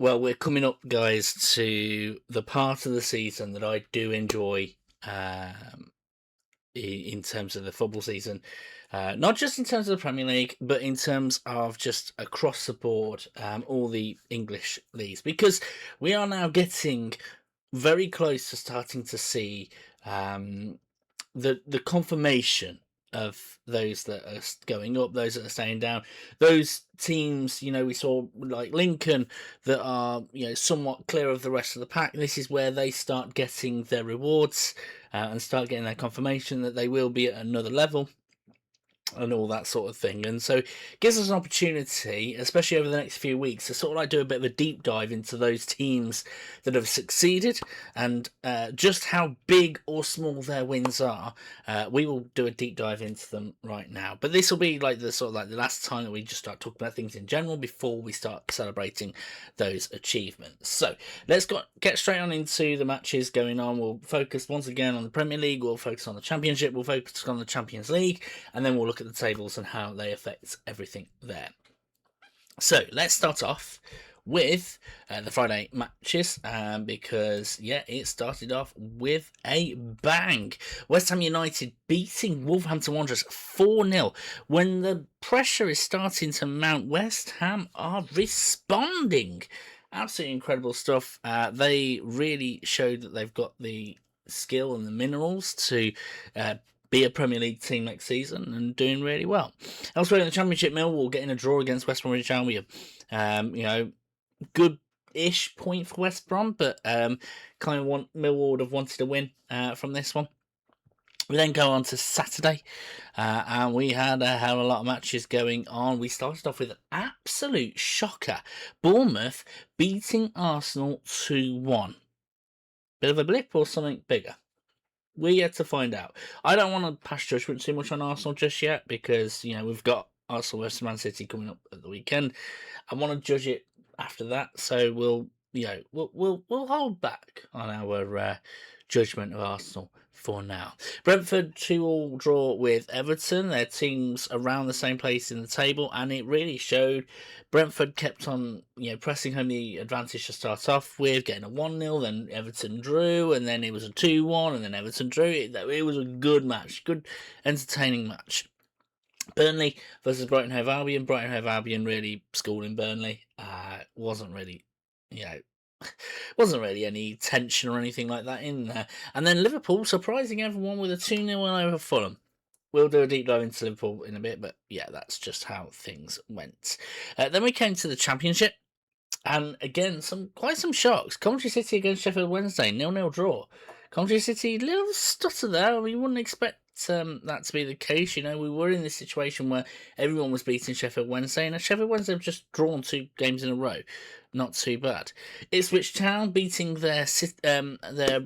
Well, we're coming up, guys, to the part of the season that I do enjoy in terms of the football season. Not just in terms of the Premier League, but in terms of just across the board, all the English leagues. Because we are now getting very close to starting to see the confirmation of those that are going up, those that are staying down, those teams, we saw like Lincoln that are, somewhat clear of the rest of the pack. This is where they start getting their rewards and start getting their confirmation that they will be at another level and all that sort of thing. And so it gives us an opportunity, especially over the next few weeks, to sort of like do a bit of a deep dive into those teams that have succeeded and just how big or small their wins are. We will do a deep dive into them right now, but this will be like the sort of like the last time that we just start talking about things in general before we start celebrating those achievements. So let's get straight on into the matches going on. We'll focus once again on the Premier League, we'll focus on the Championship, we'll focus on the Champions League, and then we'll look at the tables and how they affect everything there. So let's start off with the Friday matches because it started off with a bang. West Ham United beating Wolverhampton Wanderers 4-0. When the pressure is starting to mount, West Ham are responding. Absolutely incredible stuff. They really showed that they've got the skill and the minerals to be a Premier League team next season and doing really well. Elsewhere in the Championship, Millwall getting a draw against West Bromwich Albion. Good-ish point for West Brom, but kind of Millwall would have wanted a win from this one. We then go on to Saturday, and we had a hell of a lot of matches going on. We started off with an absolute shocker. Bournemouth beating Arsenal 2-1. Bit of a blip or something bigger? We're yet to find out. I don't want to pass judgment too much on Arsenal just yet because, we've got Arsenal versus Man City coming up at the weekend. I want to judge it after that, so we'll hold back on our judgment of Arsenal for now. Brentford 2-2 draw with Everton. Their teams around the same place in the table, and it really showed. Brentford kept on, pressing home the advantage to start off with, getting a 1-0, then Everton drew, and then it was a 2-1, and then Everton drew. It was a good match, good entertaining match. Burnley versus Brighton Hove Albion. Brighton Hove Albion really schooling Burnley. Wasn't really any tension or anything like that in there. And then Liverpool surprising everyone with a 2-0 win over Fulham. We'll do a deep dive into Liverpool in a bit, but that's just how things went. Then we came to the Championship, and again, quite some shocks. Coventry City against Sheffield Wednesday, 0-0 draw. Coventry City, little stutter there. We wouldn't expect that to be the case. We were in this situation where everyone was beating Sheffield Wednesday, and Sheffield Wednesday have just drawn 2 games in a row. Not too bad. Ipswich Town beating their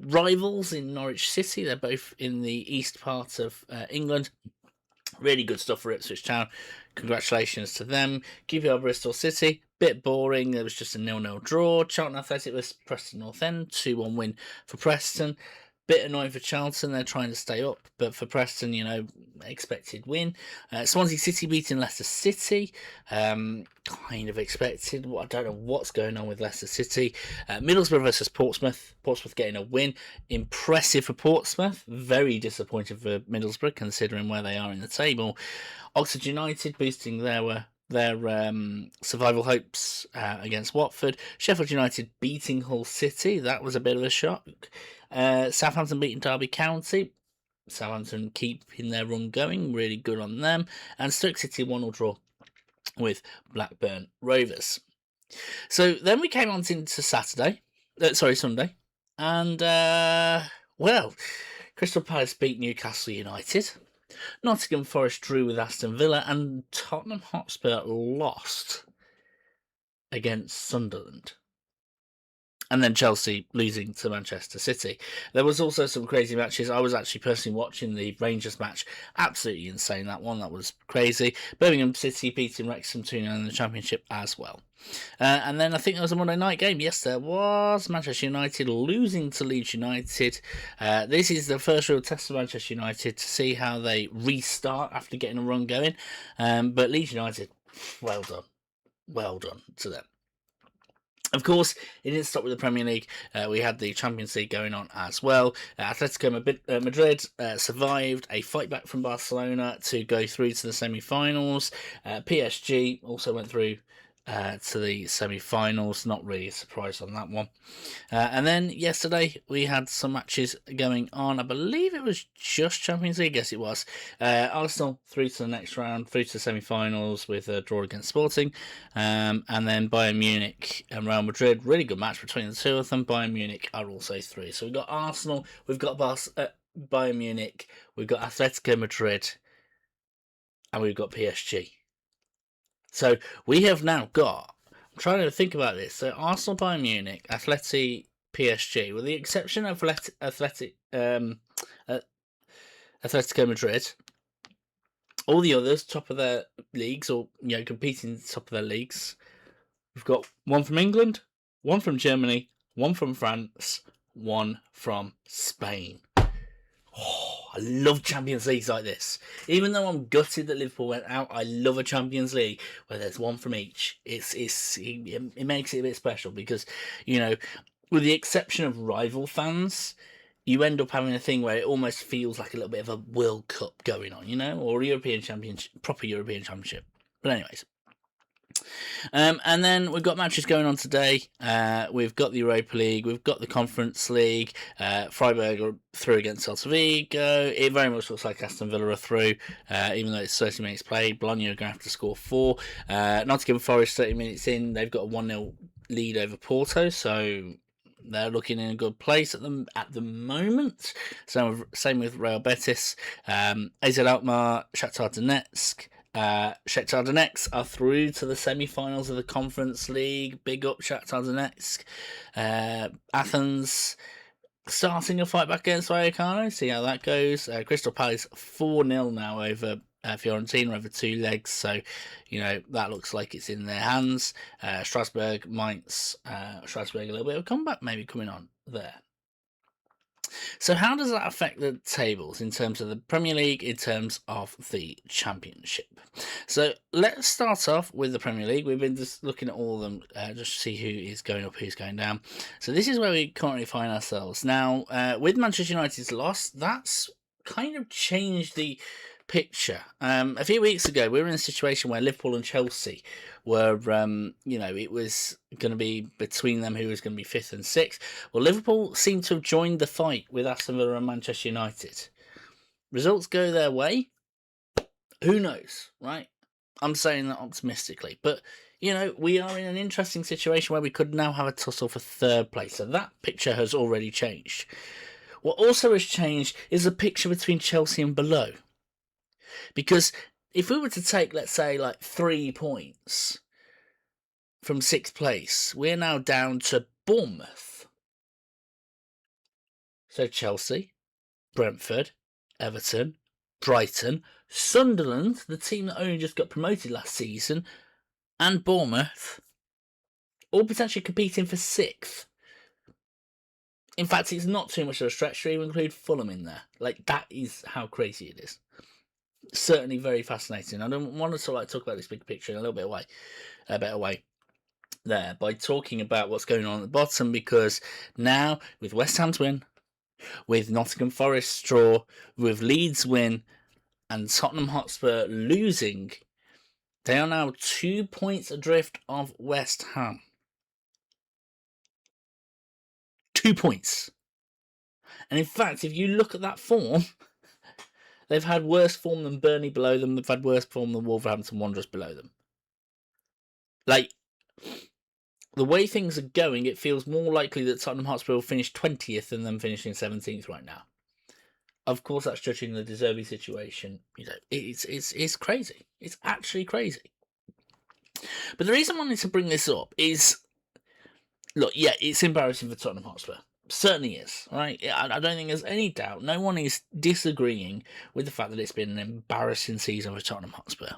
rivals in Norwich City. They're both in the east part of England. Really good stuff for Ipswich Town. Congratulations to them. QPR Bristol City, bit boring. There was just a 0-0 draw. Charlton Athletic vs Preston North End, 2-1 win for Preston. Bit annoying for Charlton, they're trying to stay up, but for Preston, expected win. Swansea City beating Leicester City, kind of expected. I don't know what's going on with Leicester City. Middlesbrough versus Portsmouth, Portsmouth getting a win. Impressive for Portsmouth, very disappointed for Middlesbrough considering where they are in the table. Oxford United boosting their survival hopes against Watford. Sheffield United beating Hull City, that was a bit of a shock. Southampton beating Derby County. Southampton keeping their run going, really good on them. And Stoke City 1-1 draw with Blackburn Rovers. So then we came on into Sunday. And, Crystal Palace beat Newcastle United. Nottingham Forest drew with Aston Villa, and Tottenham Hotspur lost against Sunderland. And then Chelsea losing to Manchester City. There was also some crazy matches. I was actually personally watching the Rangers match. Absolutely insane, that one. That was crazy. Birmingham City beating Wrexham 2-0 in the Championship as well. And then I think there was a Monday night game. Yes, there was. Manchester United losing to Leeds United. This is the first real test of Manchester United to see how they restart after getting a run going. But Leeds United, well done. Well done to them. Of course, it didn't stop with the Premier League. We had the Champions League going on as well. Atletico Madrid survived a fight back from Barcelona to go through to the semi-finals. PSG also went through to the semi-finals. Not really a surprise on that one. And then yesterday we had some matches going on. I believe it was just Champions League. Yes, it was. Arsenal through to the next round, through to the semi-finals with a draw against Sporting. And then Bayern Munich and Real Madrid. Really good match between the two of them. Bayern Munich are also through. So we've got Arsenal, we've got Bayern Munich, we've got Atletico Madrid, and we've got PSG. So we have now got, I'm trying to think about this. So Arsenal, Bayern Munich, Atleti, PSG, with the exception of Atletico Madrid, all the others top of their leagues, or competing top of their leagues. We've got one from England, one from Germany, one from France, one from Spain. Oh, I love Champions Leagues like this. Even though I'm gutted that Liverpool went out, I love a Champions League where there's one from each. It makes it a bit special because, with the exception of rival fans, you end up having a thing where it almost feels like a little bit of a World Cup going on, or European Championship, proper European Championship. But anyways. And then we've got matches going on today. We've got the Europa League, we've got the Conference League. Freiburg are through against Celta Vigo. It very much looks like Aston Villa are through, even though it's 30 minutes played. Bologna are going to have to score 4. Nottingham Forest, 30 minutes in, they've got a 1-0 lead over Porto, so they're looking in a good place at the moment. So same with Real Betis. AZ Alkmaar, Shakhtar Donetsk. Shakhtar Donetsk are through to the semi-finals of the Conference League. Big up Shakhtar Donetsk. Athens starting a fight back against Vallecano. See how that goes. Crystal Palace 4-0 now over Fiorentina over 2 legs. So, that looks like it's in their hands. Strasbourg, Mainz. Strasbourg, a little bit of a comeback maybe coming on there. So how does that affect the tables in terms of the Premier League, in terms of the Championship? So let's start off with the Premier League. We've been just looking at all of them just to see who is going up, who's going down. So this is where we currently find ourselves. Now, with Manchester United's loss, that's kind of changed the picture. A few weeks ago, we were in a situation where Liverpool and Chelsea were, it was going to be between them who was going to be 5th and 6th. Well, Liverpool seemed to have joined the fight with Aston Villa and Manchester United. Results go their way. Who knows, right? I'm saying that optimistically. But, we are in an interesting situation where we could now have a tussle for 3rd place. So that picture has already changed. What also has changed is the picture between Chelsea and below. Because if we were to take, let's say, 3 points from 6th place, we're now down to Bournemouth. So Chelsea, Brentford, Everton, Brighton, Sunderland, the team that only just got promoted last season, and Bournemouth, all potentially competing for 6th. In fact, it's not too much of a stretch to even include Fulham in there. That is how crazy it is. Certainly very fascinating. I don't want to talk about this big picture in a better way there by talking about what's going on at the bottom, because now with West Ham's win, with Nottingham Forest's draw, with Leeds win, and Tottenham Hotspur losing, they are now 2 points adrift of West Ham. 2 points. And in fact, if you look at that form, they've had worse form than Burnley below them. They've had worse form than Wolverhampton Wanderers below them. The way things are going, it feels more likely that Tottenham Hotspur will finish 20th than them finishing 17th right now. Of course, that's judging the De Zerbi situation. It's crazy. It's actually crazy. But the reason I wanted to bring this up is, look, yeah, it's embarrassing for Tottenham Hotspur. Certainly is, right? I don't think there's any doubt. No one is disagreeing with the fact that it's been an embarrassing season for Tottenham Hotspur.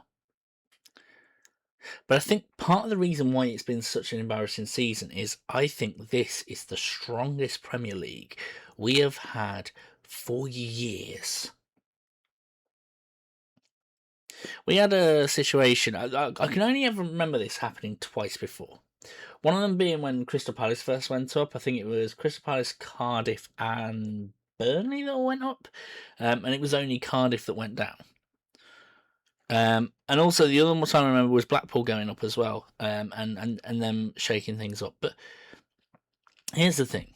But I think part of the reason why it's been such an embarrassing season is I think this is the strongest Premier League we have had for years. We had a situation, I can only ever remember this happening twice before. One of them being when Crystal Palace first went up. I think it was Crystal Palace, Cardiff, and Burnley that all went up, and it was only Cardiff that went down. And also the other one I remember was Blackpool going up as well, and them shaking things up. But here's the thing: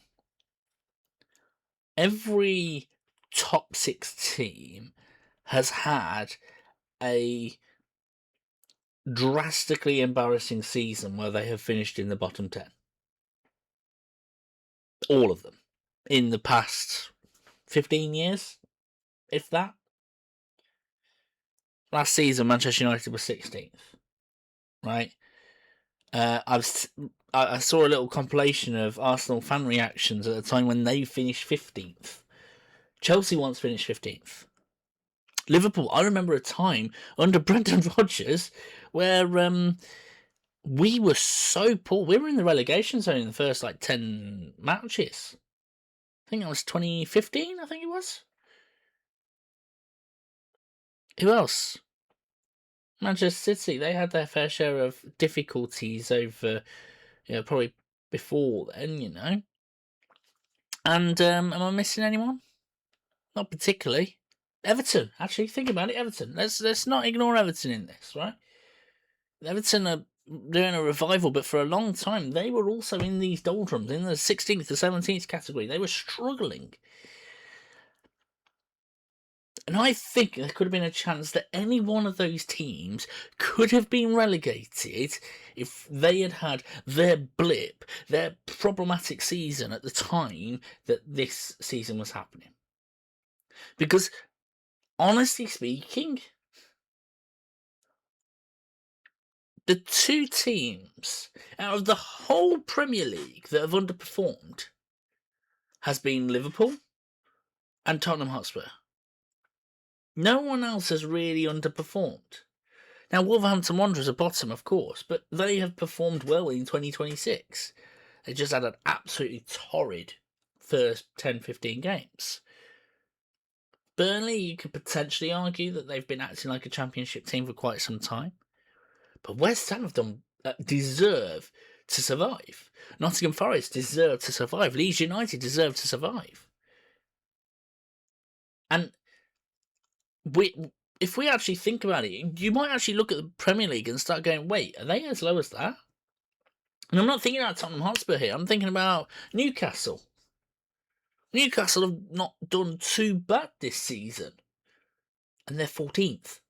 every top 6 team has had a drastically embarrassing season where they have finished in the bottom 10. All of them in the past 15 years, if that. Last season, Manchester United was 16th, right? I saw a little compilation of Arsenal fan reactions at the time when they finished 15th. Chelsea once finished 15th. Liverpool, I remember a time under Brendan Rodgers where we were so poor. We were in the relegation zone in the first 10 matches. I think that was 2015, I think it was. Who else? Manchester City, they had their fair share of difficulties over, probably before then, And am I missing anyone? Not particularly. Everton, actually, think about it. Everton. Let's not ignore Everton in this, right? Everton are doing a revival, but for a long time they were also in these doldrums, in the 16th to 17th category. They were struggling. And I think there could have been a chance that any one of those teams could have been relegated if they had had their blip, their problematic season at the time that this season was happening. Because, honestly speaking, the 2 teams out of the whole Premier League that have underperformed has been Liverpool and Tottenham Hotspur. No one else has really underperformed. Now, Wolverhampton Wanderers are bottom, of course, but they have performed well in 2026. They just had an absolutely torrid first 10-15 games. Burnley, you could potentially argue that they've been acting like a championship team for quite some time. But West Ham deserve to survive. Nottingham Forest deserve to survive. Leeds United deserve to survive. And if we actually think about it, you might actually look at the Premier League and start going, wait, are they as low as that? And I'm not thinking about Tottenham Hotspur here. I'm thinking about Newcastle. Newcastle have not done too bad this season. And they're 14th.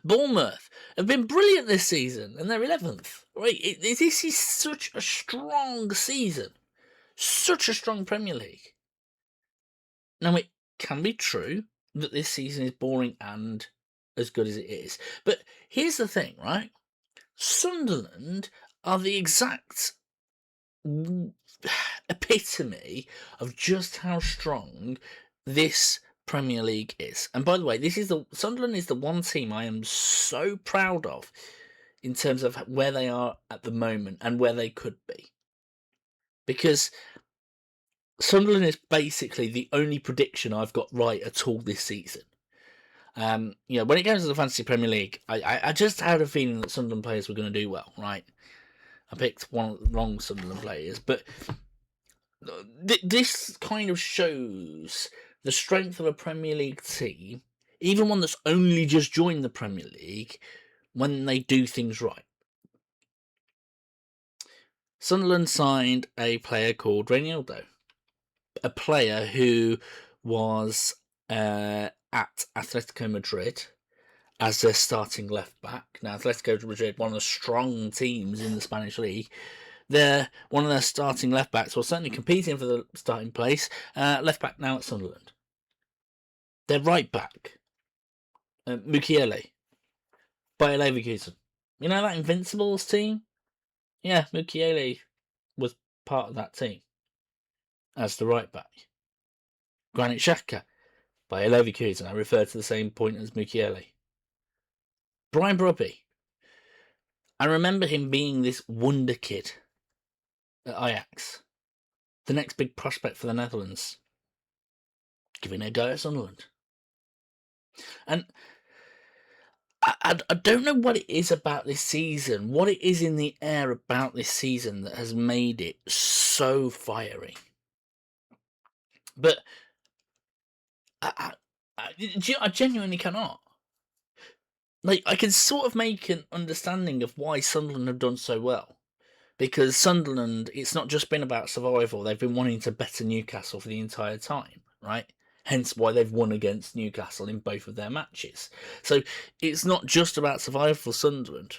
Bournemouth have been brilliant this season, and they're 11th. Right? This is such a strong season. Such a strong Premier League. Now, it can be true that this season is boring and as good as it is. But here's the thing, right? Sunderland are the exact epitome of just how strong this Premier League is. And by the way, Sunderland is the one team I am so proud of in terms of where they are at the moment and where they could be. Because Sunderland is basically the only prediction I've got right at all this season. When it comes to the Fantasy Premier League, I just had a feeling that Sunderland players were going to do well, right? I picked one of the wrong Sunderland players, but this kind of shows the strength of a Premier League team, even one that's only just joined the Premier League, when they do things right. Sunderland signed a player called Reinildo, a player who was at Atletico Madrid as their starting left back. Now, Atletico Madrid, one of the strong teams in the Spanish league, they're one of their starting left backs, well, certainly competing for the starting place, left back now at Sunderland. Their right back, Mukiele, Bayer Leverkusen. You know that Invincibles team? Yeah, Mukiele was part of that team as the right back. Granit Xhaka, Bayer Leverkusen. I refer to the same point as Mukiele. Brian Brobby. I remember him being this wonder kid at Ajax, the next big prospect for the Netherlands, giving a go at Sunderland. And I don't know what it is about this season, what it is in the air about this season that has made it so fiery. But I genuinely cannot. Like, I can sort of make an understanding of why Sunderland have done so well. Because Sunderland, it's not just been about survival, they've been wanting to better Newcastle for the entire time, right? Hence why they've won against Newcastle in both of their matches. So it's not just about survival for Sunderland.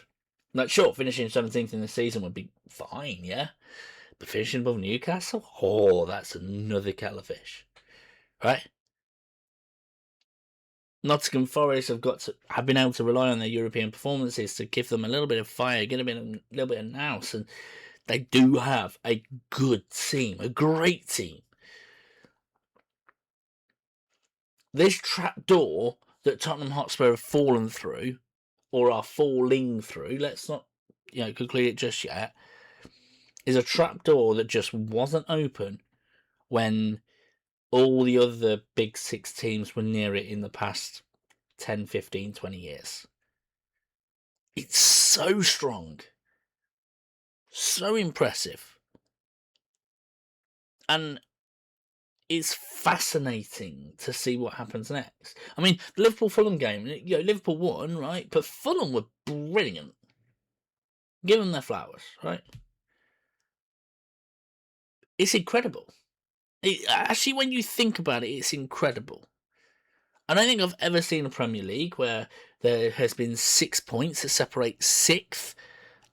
Like, sure, finishing 17th in the season would be fine, yeah? But finishing above Newcastle? Oh, that's another kettle of fish, right? Nottingham Forest have been able to rely on their European performances to give them a little bit of fire, get a little bit of nous, and they do have a good team, a great team. This trapdoor that Tottenham Hotspur have fallen through, or are falling through, let's not conclude it just yet, is a trapdoor that just wasn't open when all the other big six teams were near it in the past 10, 15, 20 years. It's so strong. So impressive. And it's fascinating to see what happens next. I mean, the Liverpool-Fulham game, Liverpool won, right? But Fulham were brilliant. Give them their flowers, right? It's incredible. Actually, when you think about it, it's incredible. I don't think I've ever seen a Premier League where there has been 6 points that separate 6th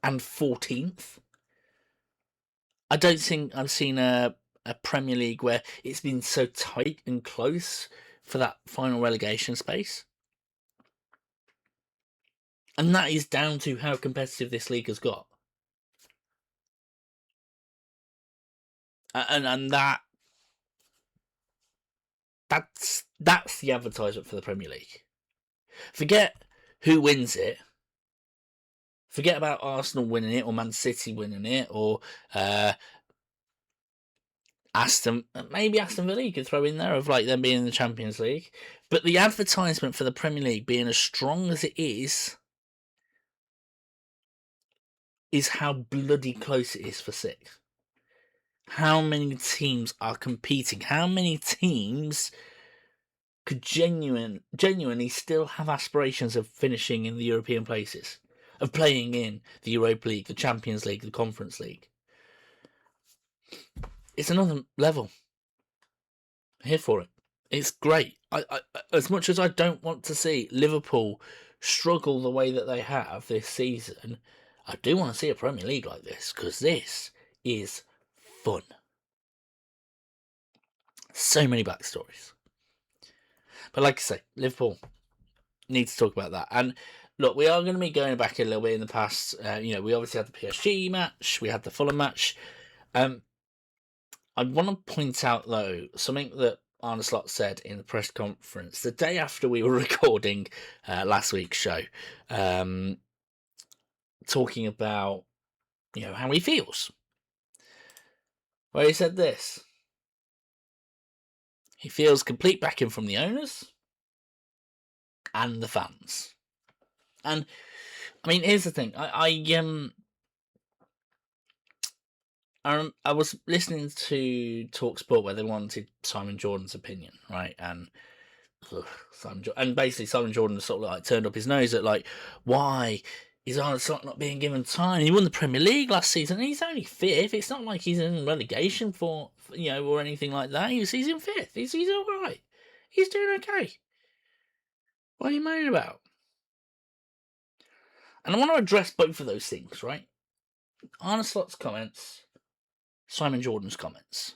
and 14th. I don't think I've seen a Premier League where it's been so tight and close for that final relegation space. And that is down to how competitive this league has got. And that's the advertisement for the Premier League. Forget who wins it. Forget about Arsenal winning it, or Man City winning it, or maybe Aston Villa you could throw in there of like them being in the Champions League. But the advertisement for the Premier League being as strong as it is how bloody close it is for 6th. How many teams are competing? How many teams could genuinely still have aspirations of finishing in the European places, of playing in the Europa League, the Champions League, the Conference League? It's another level. I'm here for it. It's great. I as much as I don't want to see Liverpool struggle the way that they have this season, I do want to see a Premier League like this, because this is fun. So many backstories. But like I say, Liverpool need to talk about that. And look, we are going to be going back a little bit in the past. We obviously had the PSG match, we had the Fulham match. I want to point out, though, something that Arne Slot said in the press conference the day after we were recording last week's show, talking about how he feels. Where he said this: he feels complete backing from the owners and the fans. And I mean, here's the thing: I was listening to TalkSport where they wanted Simon Jordan's opinion, right? And basically Simon Jordan sort of like turned up his nose at like, why is Arne Slot not being given time? He won the Premier League last season, and he's only 5th. It's not like he's in relegation for or anything like that. He's in 5th. He's all right. He's doing okay. What are you moaning about? And I want to address both of those things, right? Arne Slot's comments, Simon Jordan's comments.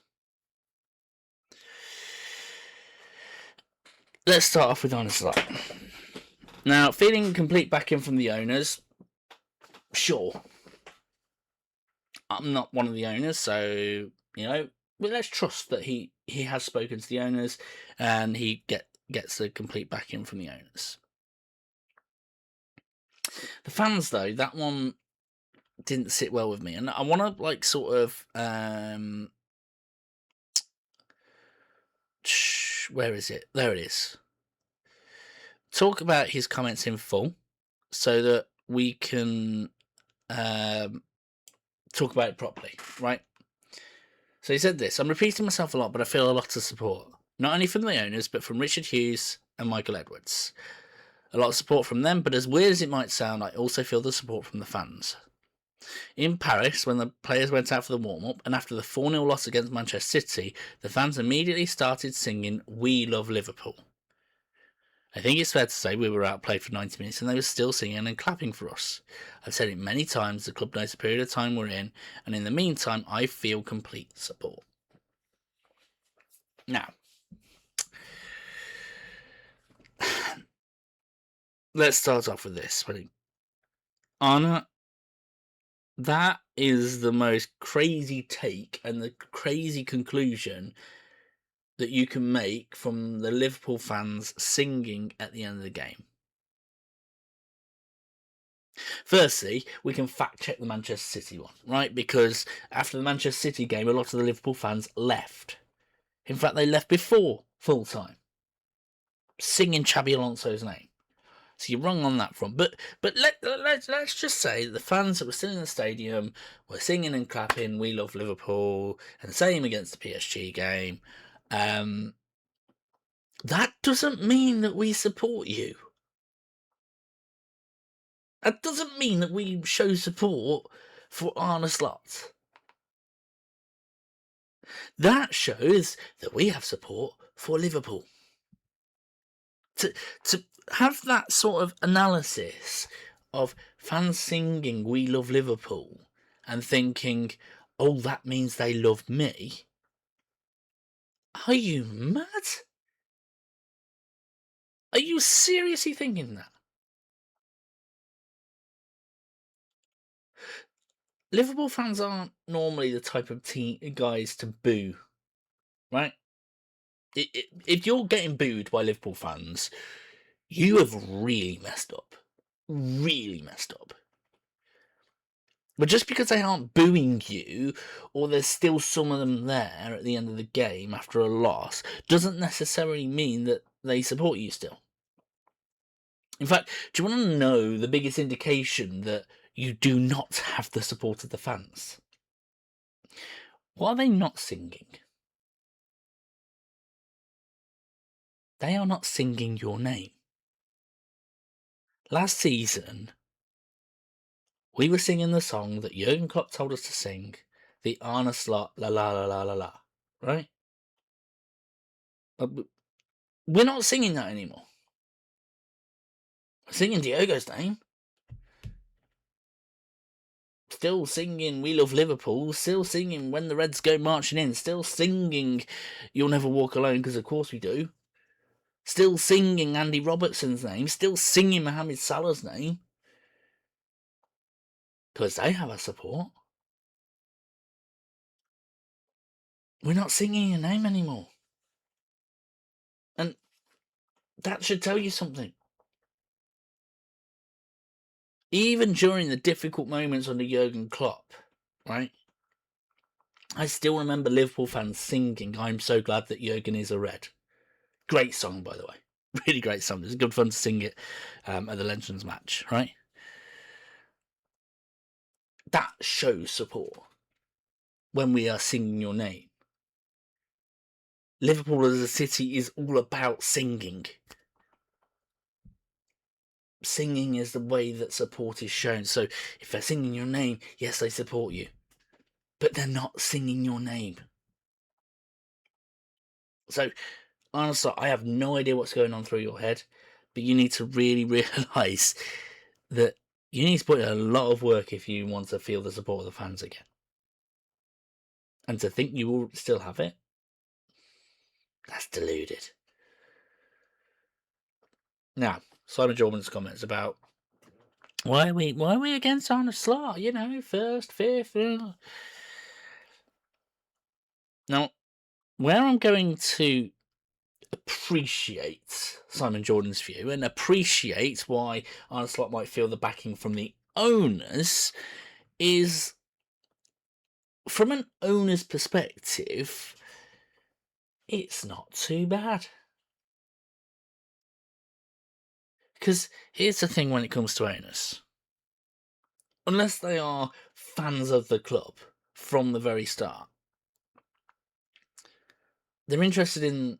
Let's start off with Arne Slot. Now, feeling complete backing from the owners, sure. I'm not one of the owners, so, but let's trust that he has spoken to the owners and he gets the complete backing from the owners. The fans, though, that one didn't sit well with me. And I want to, sort of... where is it? There it is. Talk about his comments in full, so that we can talk about it properly, right? So he said this: I'm repeating myself a lot, but I feel a lot of support, not only from the owners, but from Richard Hughes and Michael Edwards. A lot of support from them, but as weird as it might sound, I also feel the support from the fans. In Paris, when the players went out for the warm-up, and after the 4-0 loss against Manchester City, the fans immediately started singing "We Love Liverpool." I think it's fair to say we were outplayed for 90 minutes and they were still singing and clapping for us. I've said it many times, the club knows the period of time we're in, and in the meantime, I feel complete support. Now, let's start off with this. Arne, that is the most crazy take and the crazy conclusion that you can make from the Liverpool fans singing at the end of the game. Firstly, we can fact check the Manchester City one, right? Because after the Manchester City game, a lot of the Liverpool fans left. In fact, they left before full time, singing Xabi Alonso's name. So you're wrong on that front. But let's just say that the fans that were still in the stadium were singing and clapping "We Love Liverpool" and the same against the PSG game. That doesn't mean that we support you. That doesn't mean that we show support for Arne Slot. That shows that we have support for Liverpool. To have that sort of analysis of fans singing "We Love Liverpool" and thinking, oh, that means they love me. Are you mad? Are you seriously thinking that? Liverpool fans aren't normally the type of guys to boo, right? If you're getting booed by Liverpool fans, you have really messed up. Really messed up. But just because they aren't booing you, or there's still some of them there at the end of the game after a loss, doesn't necessarily mean that they support you still. In fact, do you want to know the biggest indication that you do not have the support of the fans? Why are they not singing? They are not singing your name. Last season, we were singing the song that Jurgen Klopp told us to sing, the Arne Slot la la la la la la, right? We're not singing that anymore. We're singing Diogo's name. Still singing "We Love Liverpool," still singing "When the Reds Go Marching In," still singing "You'll Never Walk Alone," because of course we do. Still singing Andy Robertson's name, still singing Mohamed Salah's name, because they have our support. We're not singing your name anymore. And that should tell you something. Even during the difficult moments under Jurgen Klopp, right? I still remember Liverpool fans singing "I'm so glad that Jurgen is a Red." Great song, by the way. Really great song. It's good fun to sing it at the Legends match, right? That shows support when we are singing your name. Liverpool as a city is all about singing. Singing is the way that support is shown. So if they're singing your name, yes, they support you. But they're not singing your name. So, honestly, I have no idea what's going on through your head, but you need to really realise that you need to put in a lot of work if you want to feel the support of the fans again. And to think you will still have it, that's deluded. Now, Simon Jordan's comments about why are we against Arne Slot? You know, first, fifth. Now, where I'm going to appreciate Simon Jordan's view and appreciate why Arne Slot might feel the backing from the owners is, from an owner's perspective, it's not too bad. Because here's the thing when it comes to owners. Unless they are fans of the club from the very start, they're interested in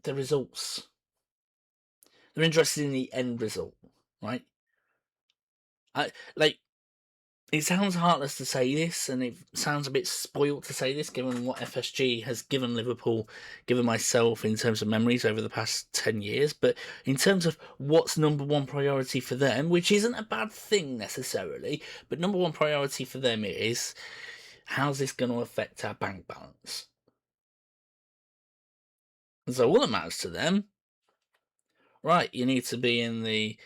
the results. They're interested in the end result, right? It sounds heartless to say this, and it sounds a bit spoilt to say this, given what FSG has given Liverpool, given myself in terms of memories over the past 10 years. But in terms of what's number one priority for them, which isn't a bad thing necessarily, but number one priority for them is, how's this going to affect our bank balance? And so all that matters to them, right, you need to be in the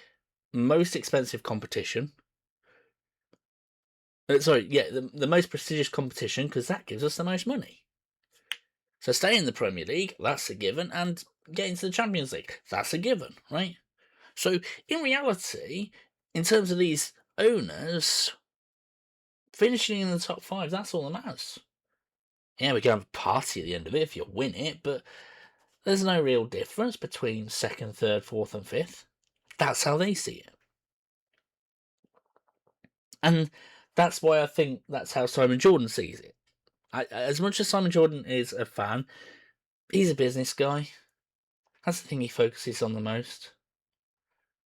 most expensive competition. The most prestigious competition, because that gives us the most money. So stay in the Premier League, that's a given, and get into the Champions League, that's a given, right? So in reality, in terms of these owners, finishing in the top 5, that's all that matters. Yeah, we can have a party at the end of it if you win it, but there's no real difference between 2nd, 3rd, 4th, and 5th. That's how they see it. And that's why I think that's how Simon Jordan sees it. As much as Simon Jordan is a fan, he's a business guy. That's the thing he focuses on the most.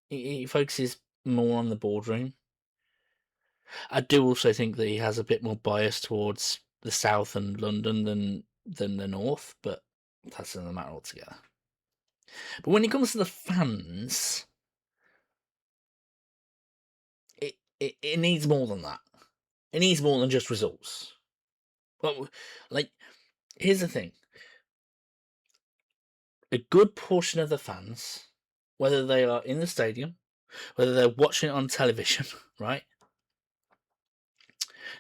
He focuses more on the boardroom. I do also think that he has a bit more bias towards the south and London than the north, but that's another matter altogether. But when it comes to the fans, it needs more than that. It needs more than just results. Well, here's the thing. A good portion of the fans, whether they are in the stadium, whether they're watching it on television, right?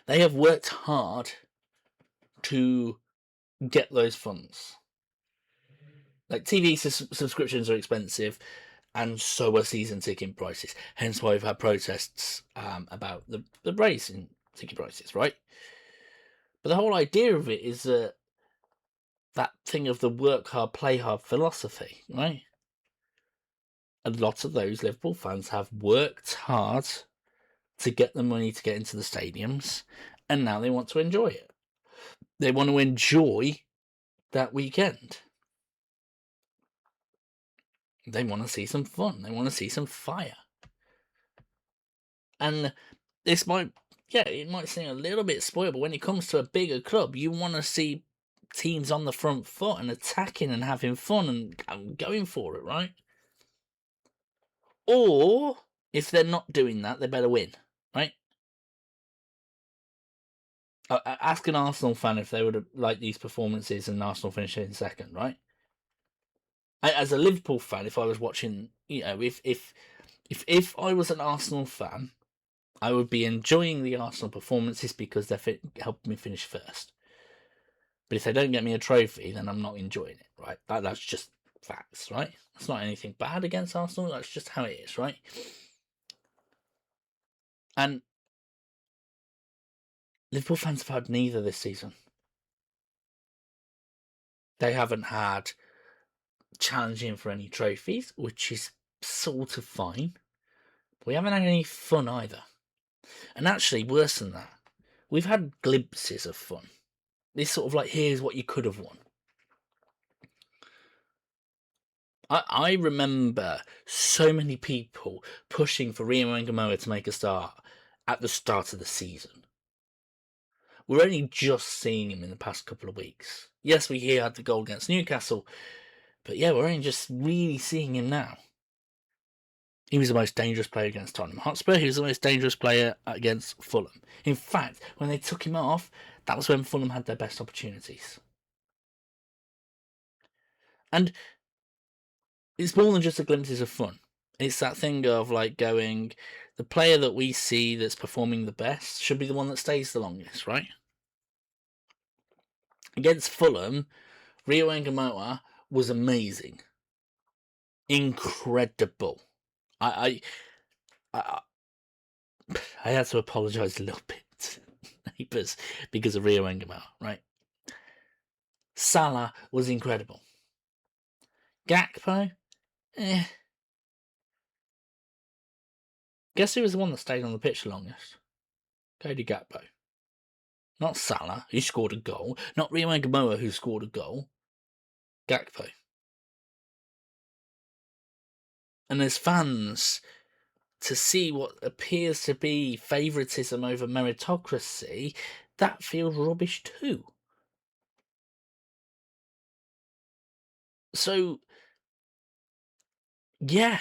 They have worked hard to get those funds. Like, TV subscriptions are expensive, and so are season ticket prices. Hence why we've had protests about the raise in ticket prices, right? But the whole idea of it is that thing of the work hard, play hard philosophy, right? A lot of those Liverpool fans have worked hard to get the money to get into the stadiums, and now they want to enjoy it. They want to enjoy that weekend. They want to see some fun. They want to see some fire. And this might seem a little bit spoiled, but when it comes to a bigger club, you want to see teams on the front foot and attacking and having fun and going for it, right? Or if they're not doing that, they better win, right? Ask an Arsenal fan if they would have liked these performances and Arsenal finishing second, right? As a Liverpool fan, if I was watching, if I was an Arsenal fan, I would be enjoying the Arsenal performances because they helped me finish first. But if they don't get me a trophy, then I'm not enjoying it, right? That's just facts, right? It's not anything bad against Arsenal. That's just how it is, right? And Liverpool fans have had neither this season. They haven't had challenging for any trophies, which is sort of fine. But we haven't had any fun either. And actually, worse than that, we've had glimpses of fun. This sort of here's what you could have won. I remember so many people pushing for Rio Ngamoa to make a start at the start of the season. We're only just seeing him in the past couple of weeks. Yes, he had the goal against Newcastle, but yeah, we're only just really seeing him now. He was the most dangerous player against Tottenham Hotspur. He was the most dangerous player against Fulham. In fact, when they took him off, that was when Fulham had their best opportunities. And it's more than just the glimpses of fun. It's that thing of going, the player that we see that's performing the best should be the one that stays the longest, right? Against Fulham, Rio Ngamoa was amazing. Incredible. I had to apologise a little bit to neighbours because of Rio Ngamoa, right? Salah was incredible. Gakpo, Guess who was the one that stayed on the pitch the longest? Cody Gakpo. Not Salah, who scored a goal. Not Rio Gamoa, who scored a goal. Gakpo. And as fans, to see what appears to be favouritism over meritocracy, that feels rubbish too. So, yeah,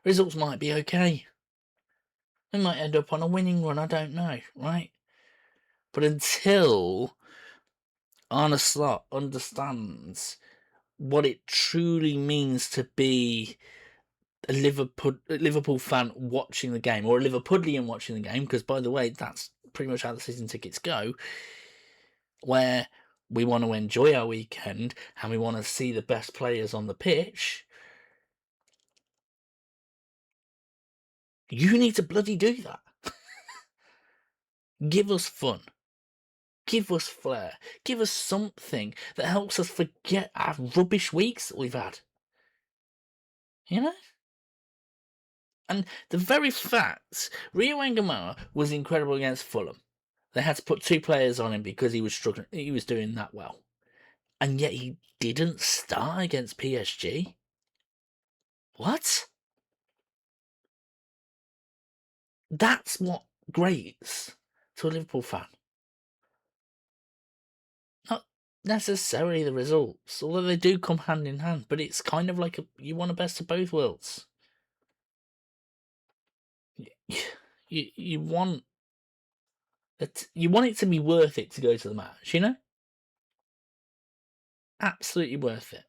results might be okay. They might end up on a winning run, I don't know, right? But until Arne Slot understands what it truly means to be a Liverpool fan watching the game, or a Liverpudlian watching the game, because, by the way, that's pretty much how the season tickets go, where we want to enjoy our weekend and we want to see the best players on the pitch, you need to bloody do that. Give us fun. Give us flair. Give us something that helps us forget our rubbish weeks that we've had. You know? And the very fact Rio Gamoa was incredible against Fulham. They had to put 2 players on him because he was struggling. He was doing that well. And yet he didn't start against PSG. What? That's what grates to a Liverpool fan. Not necessarily the results, although they do come hand in hand, but it's kind of like you want the best of both worlds. You want it, you want it to be worth it to go to the match, you know? Absolutely worth it.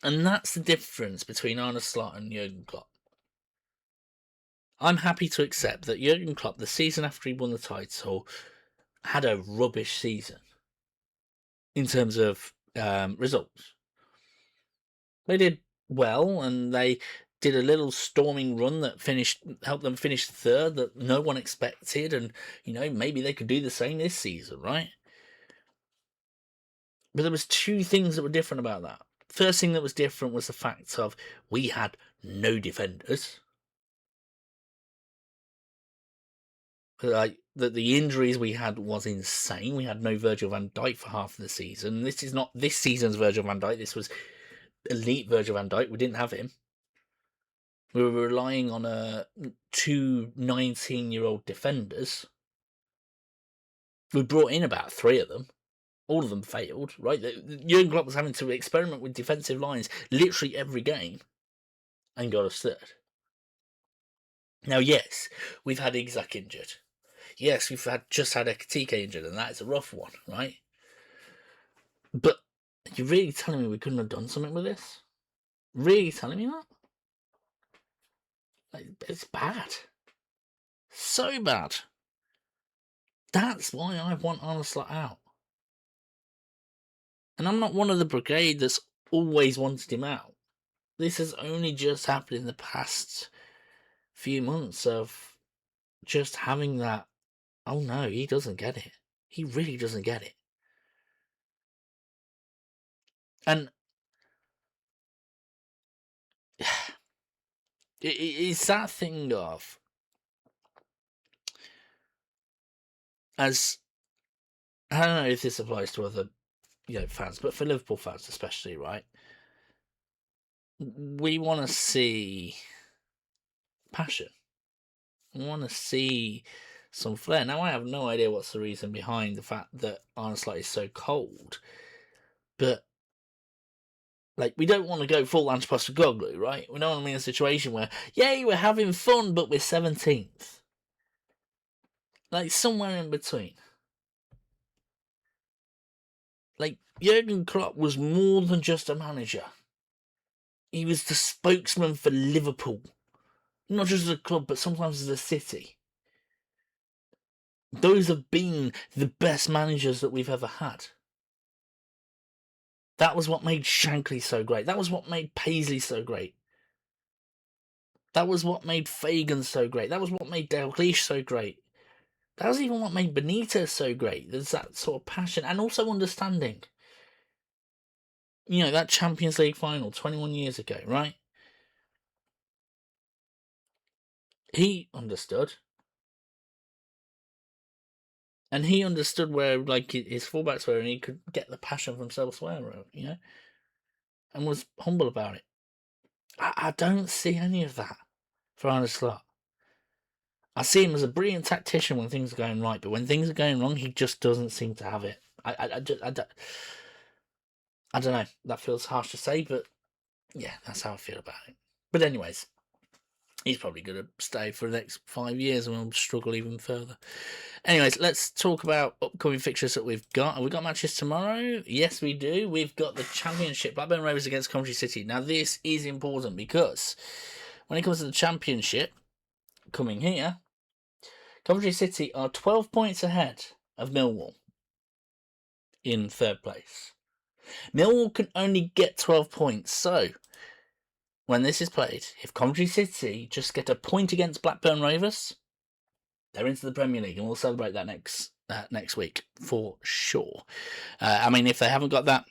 And that's the difference between Arne Slot and Jurgen Klopp. I'm happy to accept that Jurgen Klopp, the season after he won the title, had a rubbish season in terms of results. They did well, and they did a little storming run that helped them finish third that no one expected, and maybe they could do the same this season, right? But there was 2 things that were different about that. First thing that was different was the fact of we had no defenders. Like the injuries we had was insane. We had no Virgil van Dijk for half of the season. This is not this season's Virgil van Dijk. This was elite Virgil van Dijk. We didn't have him. We were relying on 2 19-year-old defenders. We brought in about 3 of them. All of them failed, right? Jurgen Klopp was having to experiment with defensive lines literally every game and got us third. Now, yes, we've had Isak injured. Yes, we've just had Ekitike injured, and that is a rough one, right? But are you really telling me we couldn't have done something with this? Really telling me that? It's bad. So bad. That's why I want Arne Slot out. And I'm not one of the brigade that's always wanted him out. This has only just happened in the past few months of just having that, oh no, he doesn't get it. He really doesn't get it. And it's that thing of, as I don't know if this applies to other fans, but for Liverpool fans especially, right? We want to see passion. We want to see some flair. Now, I have no idea what's the reason behind the fact that Arne Slot is so cold, but we don't want to go full Ange Postecoglou, right? We don't want to be in a situation where, yay, we're having fun, but we're 17th. Somewhere in between. Jurgen Klopp was more than just a manager. He was the spokesman for Liverpool. Not just as a club, but sometimes as a city. Those have been the best managers that we've ever had. That was what made Shankly so great. That was what made Paisley so great. That was what made Fagan so great. That was what made Dalglish so great. That was even what made Benitez so great. There's that sort of passion and also understanding. That Champions League final 21 years ago, right? He understood. And he understood where, like, his fullbacks were, and he could get the passion from elsewhere, and was humble about it. I don't see any of that for Arne Slot. I see him as a brilliant tactician when things are going right, but when things are going wrong, he just doesn't seem to have it. I don't know. That feels harsh to say, but yeah, that's how I feel about it. But anyways, he's probably going to stay for the next 5 years and we'll struggle even further. Anyways, let's talk about upcoming fixtures that we've got. Have we got matches tomorrow? Yes, we do. We've got the Championship, Blackburn Rovers against Coventry City. Now, this is important because when it comes to the Championship, coming here, Coventry City are 12 points ahead of Millwall in third place. Millwall can only get 12 points, so when this is played, if Coventry City just get a point against Blackburn Rovers, they're into the Premier League, and we'll celebrate that next week for sure. I mean, if they haven't got that,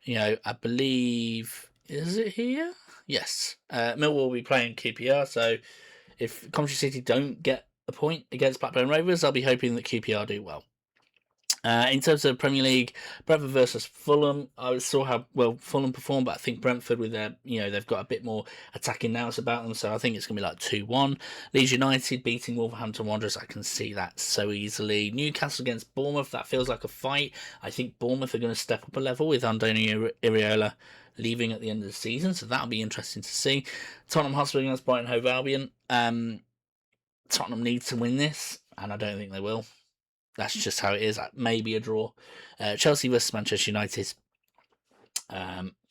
I believe, is it here? Yes. Millwall will be playing QPR, so if Coventry City don't get a point against Blackburn Rovers, I'll be hoping that QPR do well. In terms of Premier League, Brentford versus Fulham, I saw how well Fulham performed, but I think Brentford, with their, they've got a bit more attacking nous about them, so I think it's going to be like 2-1. Leeds United beating Wolverhampton Wanderers, I can see that so easily. Newcastle against Bournemouth, that feels like a fight. I think Bournemouth are going to step up a level with Andoni Iraola leaving at the end of the season, so that'll be interesting to see. Tottenham Hotspur against Brighton Hove Albion. Tottenham need to win this, and I don't think they will. That's just how it is. Maybe a draw. Chelsea versus Manchester United.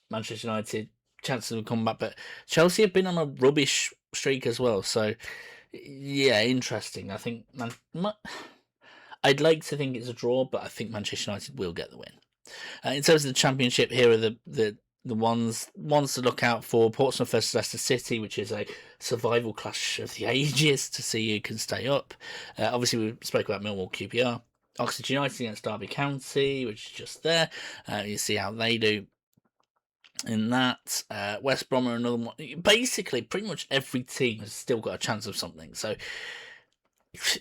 Manchester United, chances of come back, but Chelsea have been on a rubbish streak as well. So, yeah, interesting. I think I'd like to think it's a draw, but I think Manchester United will get the win. In terms of the Championship, here are the ones to look out for. Portsmouth versus Leicester City, which is a survival clash of the ages to see who can stay up. Obviously, we spoke about Millwall QPR. Oxford United against Derby County, which is just there. You see how they do in that. West Brom are another one. Basically, pretty much every team has still got a chance of something. So,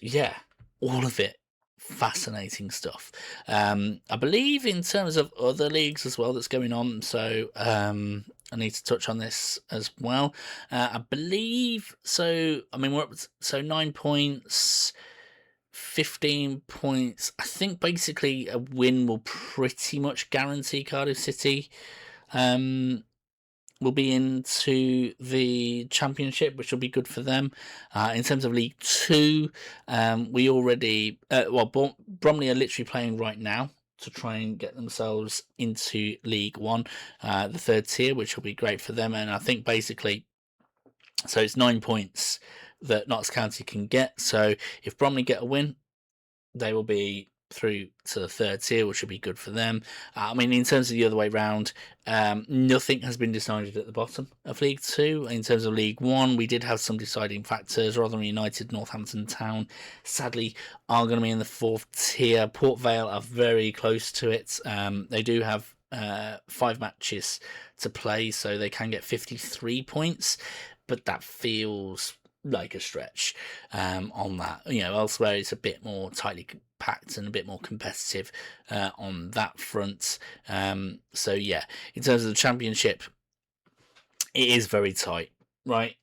yeah, all of it. Fascinating stuff. I believe in terms of other leagues as well that's going on, so I need to touch on this as well. I believe so. I mean, we're up 9 points, 15 points. I think basically a win will pretty much guarantee Cardiff City will be into the Championship, which will be good for them. In terms of League 2, we already... Bromley are literally playing right now to try and get themselves into League 1, the third tier, which will be great for them. And I think basically... So it's 9 points that Notts County can get. So if Bromley get a win, they will be through to the third tier, which would be good for them. I mean, in terms of the other way round, nothing has been decided at the bottom of League 2. In terms of League 1, we did have some deciding factors. Rotherham United, Northampton Town, sadly, are going to be in the fourth tier. Port Vale are very close to it. They do have 5 matches to play, so they can get 53 points, but that feels like a stretch on that. Elsewhere it's a bit more tightly packed and a bit more competitive on that front. So yeah, in terms of the Championship, it is very tight, right?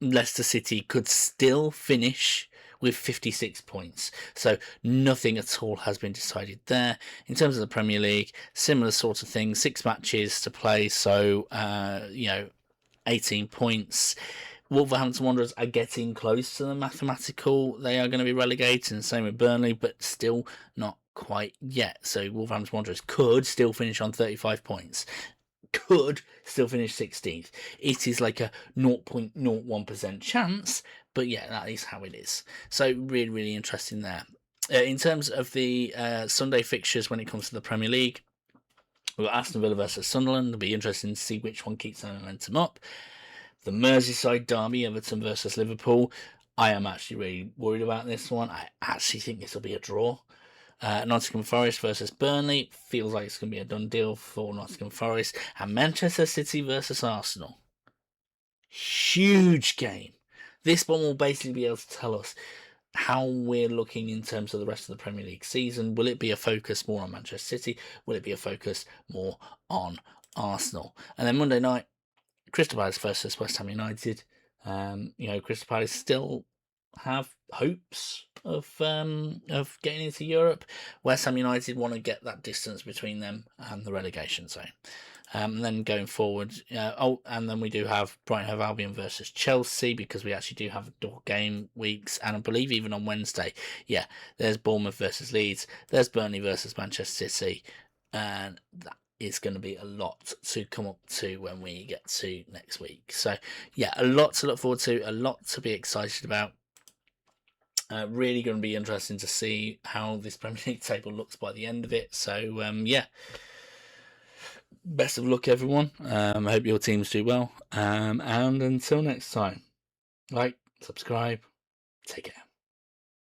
Leicester City could still finish with 56 points. So nothing at all has been decided there. In terms of the Premier League, similar sort of thing, 6 matches to play, so 18 points. Wolverhampton Wanderers are getting close to the mathematical. They are going to be relegated, and same with Burnley, but still not quite yet. So Wolverhampton Wanderers could still finish on 35 points. Could still finish 16th. It is like a 0.01% chance, but yeah, that is how it is. So really, really interesting there. In terms of the Sunday fixtures when it comes to the Premier League, we've got Aston Villa versus Sunderland. It'll be interesting to see which one keeps their momentum up. The Merseyside derby, Everton versus Liverpool. I am actually really worried about this one. I actually think this will be a draw. Nottingham Forest versus Burnley. Feels like it's going to be a done deal for Nottingham Forest. And Manchester City versus Arsenal. Huge game. this one will basically be able to tell us how we're looking in terms of the rest of the Premier League season. Will it be a focus more on Manchester City? Will it be a focus more on Arsenal? And then Monday night, Crystal Palace versus West Ham United. Crystal Palace still have hopes of getting into Europe. West Ham United want to get that distance between them and the relegation zone. And then going forward, and then we do have Brighton Hove Albion versus Chelsea, because we actually do have double game weeks, and I believe even on Wednesday, there's Bournemouth versus Leeds, there's Burnley versus Manchester City, and that is going to be a lot to come up to when we get to next week. So a lot to look forward to, a lot to be excited about. Really going to be interesting to see how this Premier League table looks by the end of it. So best of luck, everyone. I hope your teams do well. And until next time, like, subscribe, take care.